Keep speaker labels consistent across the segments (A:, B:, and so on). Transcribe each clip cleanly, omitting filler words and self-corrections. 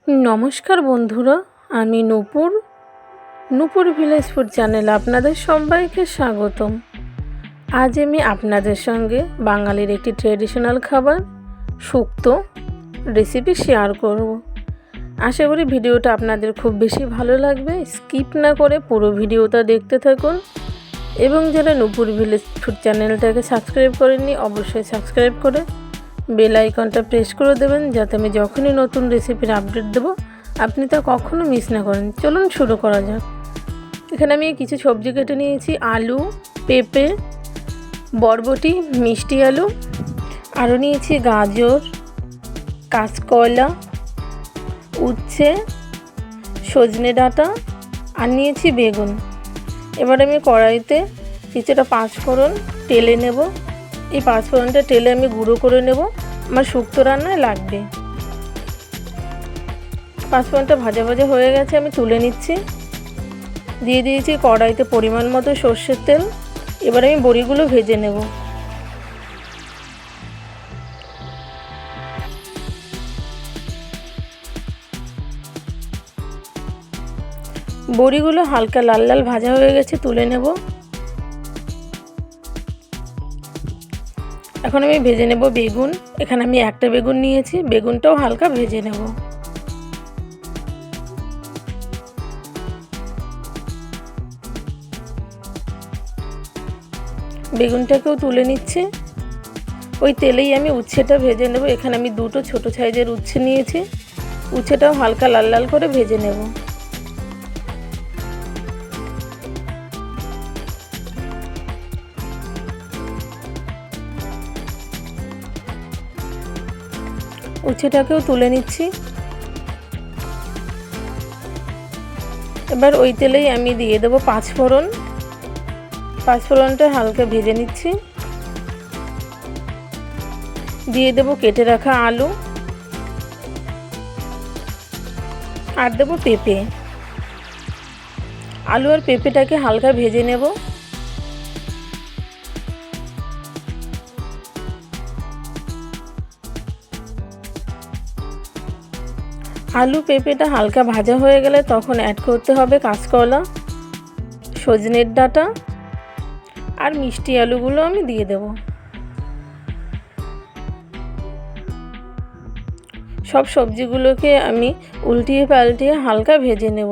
A: নমস্কার বন্ধুরা, আমি নূপুর। নূপুর ভিলেজ ফুড চ্যানেলে আপনাদের সবাইকে স্বাগতম। আজ আমি আপনাদের সঙ্গে বাঙালির একটি ট্র্যাডিশনাল খাবার শুক্তো রেসিপি শেয়ার করব। আশা করি ভিডিওটা আপনাদের খুব বেশি ভালো লাগবে। স্কিপ না করে পুরো ভিডিওটা দেখতে থাকুন এবং যারা নূপুর ভিলেজ ফুড চ্যানেলটাকে সাবস্ক্রাইব করেননি অবশ্যই সাবস্ক্রাইব করে বেল আইকনটা প্রেস করে দেবেন, যাতে আমি যখনই নতুন রেসিপির আপডেট দেবো আপনি তা কখনো মিস না করেন। চলুন শুরু করা যাক। এখানে আমি কিছু সবজি কেটে নিয়েছি: আলু, পেঁপে, বরবটি, মিষ্টি আলু, আরও নিয়েছি গাজর, কাঁচকলা, উচ্ছে, সজনে ডাঁটা, আর নিয়েছি বেগুন। এবার আমি কড়াইতে কিছুটা পাঁচফোড়ন টেলে নেব। এই পাঁচফোড়নটা টেলে আমি গুঁড়ো করে নেব, আমার শুক্তো রান্নায় লাগবে। পাঁচফোড়নটা ভাজা ভাজা হয়ে গেছে, আমি তুলে নিচ্ছি। দিয়ে দিয়েছি কড়াইতে পরিমাণ মতো সর্ষের তেল। এবার আমি বড়িগুলো ভেজে নেব। বড়িগুলো হালকা লাল লাল ভাজা হয়ে গেছে, তুলে নেব। এখন আমি ভেজে নেব বেগুন। এখানে আমি একটা বেগুন নিয়েছি, বেগুনটাও হালকা ভেজে নেব। বেগুনটাকেও তুলে নিচ্ছি। ওই তেলেই আমি উচ্ছেটা ভেজে নেব। এখানে আমি দুটো ছোট সাইজের উচ্ছে নিয়েছি, উচ্ছেটাও হালকা লাল লাল করে ভেজে নেব। উচ্ছেটাকেও তুলে নিচ্ছি। এবার ওই তেলেই আমি দিয়ে দেবো পাঁচফোড়ন। পাঁচফোড়নটা হালকা ভেজে নিচ্ছি। দিয়ে দেবো কেটে রাখা আলু, আর দেবো পেঁপে। আলু আর পেঁপেটাকে হালকা ভেজে নেব। আলু পেঁপেটা হালকা ভাজা হয়ে গেলে তখন অ্যাড করতে হবে কাঁচকলা, সজনের ডাঁটা আর মিষ্টি আলুগুলো আমি দিয়ে দেব। সব সবজিগুলোকে আমি উল্টিয়ে পাল্টিয়ে হালকা ভেজে নেব।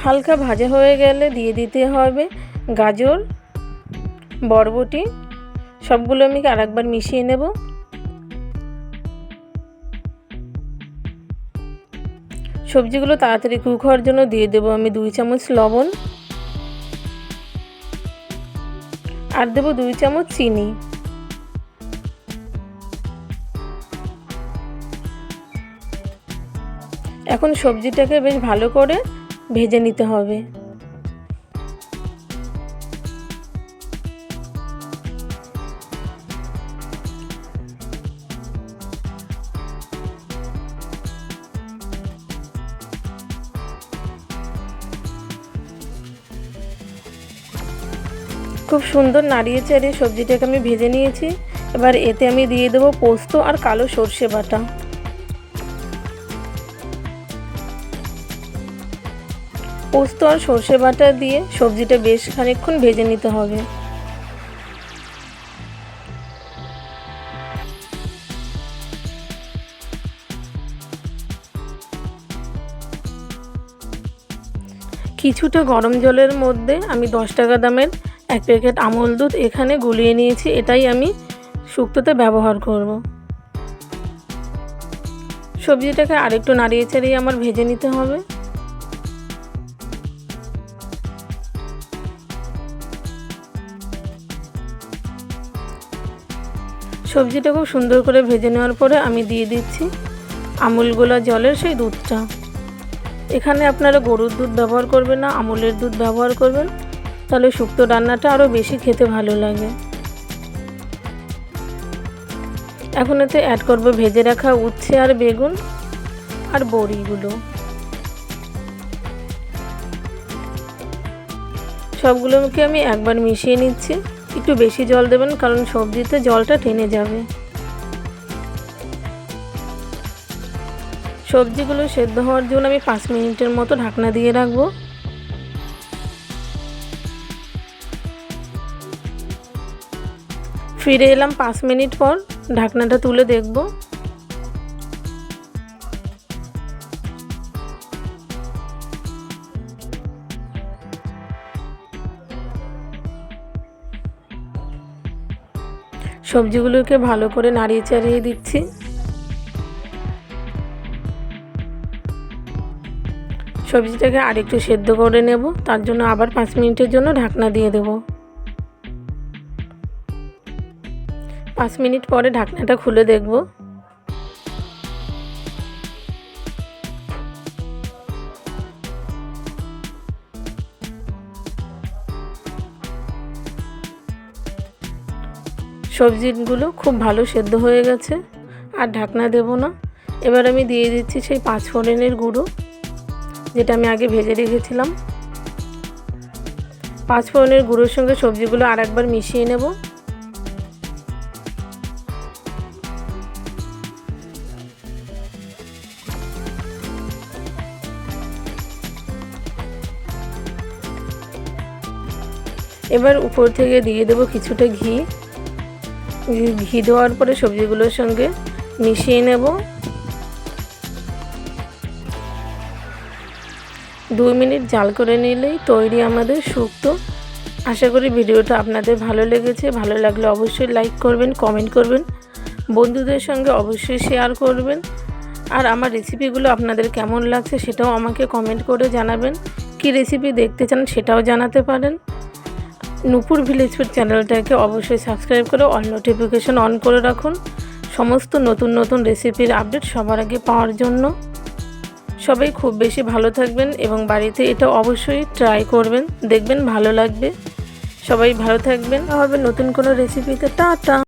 A: হালকা ভাজা হয়ে গেলে দিয়ে দিতে হবে গাজর, বরবটি। সবগুলো আমি আরেকবার মিশিয়ে নেব। সবজিগুলো তাড়াতাড়ি কুক হওয়ার জন্য দিয়ে দেবো আমি 2 চামচ লবণ, আর দেবো 2 চামচ চিনি। এখন সবজিটাকে বেশ ভালো করে ভেজে নিতে হবে। খুব সুন্দর নাড়িয়ে চাড়িয়ে সবজিটাকে আমি ভেজে নিয়েছি। এবার এতে আমি দিয়ে দেবো পোস্ত আর কালো সর্ষে বাটা। পোস্ত আর সর্ষে বাটা দিয়ে সবজিটা বেশ খানিকক্ষণ ভেজে নিতে হবে। কিছুটা গরম জলের মধ্যে আমি 10 টাকা দামের 1 প্যাকেট আমুল দুধ এখানে গুলিয়ে নিয়েছি। এটাই আমি শুক্তোতে ব্যবহার করব। সবজিটাকে আরেকটু নাড়িয়ে চাড়িয়ে আমার ভেজে নিতে হবে। সবজিটা খুব সুন্দর করে ভেজে নেওয়ার পরে আমি দিয়ে দিচ্ছি আমুল গোলা জলের সেই দুধটা। এখানে আপনারা গরুর দুধ ব্যবহার করবেন না, আমুলের দুধ ব্যবহার করবেন, তাহলে শুক্তো রান্নাটা আরও বেশি খেতে ভালো লাগে। এখন এতে অ্যাড করব ভেজে রাখা উচ্ছে আর বেগুন আর বড়িগুলো। সবগুলোকে আমি একবার মিশিয়ে নিচ্ছি। একটু বেশি জল দেবেন, কারণ সবজিতে জলটা টেনে যাবে। সবজিগুলো সেদ্ধ হওয়ার জন্য আমি 5 মিনিটের মতো ঢাকনা দিয়ে রাখবো। ফিরে এলাম 5 মিনিট পর। ঢাকনাটা তুলে দেখব। সবজিগুলোকে ভালো করে নাড়িয়ে চাড়িয়ে দিচ্ছি। সবজিটাকে আরেকটু সেদ্ধ করে নেব, তার জন্য আবার 5 মিনিটের জন্য ঢাকনা দিয়ে দেব। 5 মিনিট পরে ঢাকনাটা খুলে দেখব। সবজিগুলো খুব ভালো সেদ্ধ হয়ে গেছে, আর ঢাকনা দেব না। এবার আমি দিয়ে দিচ্ছি সেই 5 ফোড়নের গুঁড়ো, যেটা আমি আগে ভেজে রেখেছিলাম। 5 ফোড়নের গুঁড়োর সঙ্গে সবজিগুলো আরেকবার মিশিয়ে নেব। এবার উপর থেকে দিয়ে দেব কিছুটা ঘি। ঘি দেওয়ার পরে সবজিগুলোর সঙ্গে মিশিয়ে নেব। 2 মিনিট জাল করে নিলেই তৈরি আমাদের শুক্তো। আশা করি ভিডিওটা আপনাদের ভালো লেগেছে। ভালো লাগলে অবশ্যই লাইক করবেন, কমেন্ট করবেন, বন্ধুদের সঙ্গে অবশ্যই শেয়ার করবেন। আর আমার রেসিপিগুলো আপনাদের কেমন লাগছে সেটাও আমাকে কমেন্ট করে জানাবেন। কী রেসিপি দেখতে চান সেটাও জানাতে পারেন। নূপুর ভিলেজ ফুড চ্যানেলটাকে অবশ্যই সাবস্ক্রাইব করে অল নোটিফিকেশন অন করে রাখুন, সমস্ত নতুন নতুন রেসিপির আপডেট সবার আগে পাওয়ার জন্য। সবাই খুব বেশি ভালো থাকবেন এবং বাড়িতে এটা অবশ্যই ট্রাই করবেন, দেখবেন ভালো লাগবে। সবাই ভালো থাকবেন। হবে নতুন কোনো রেসিপিতে। টাটা।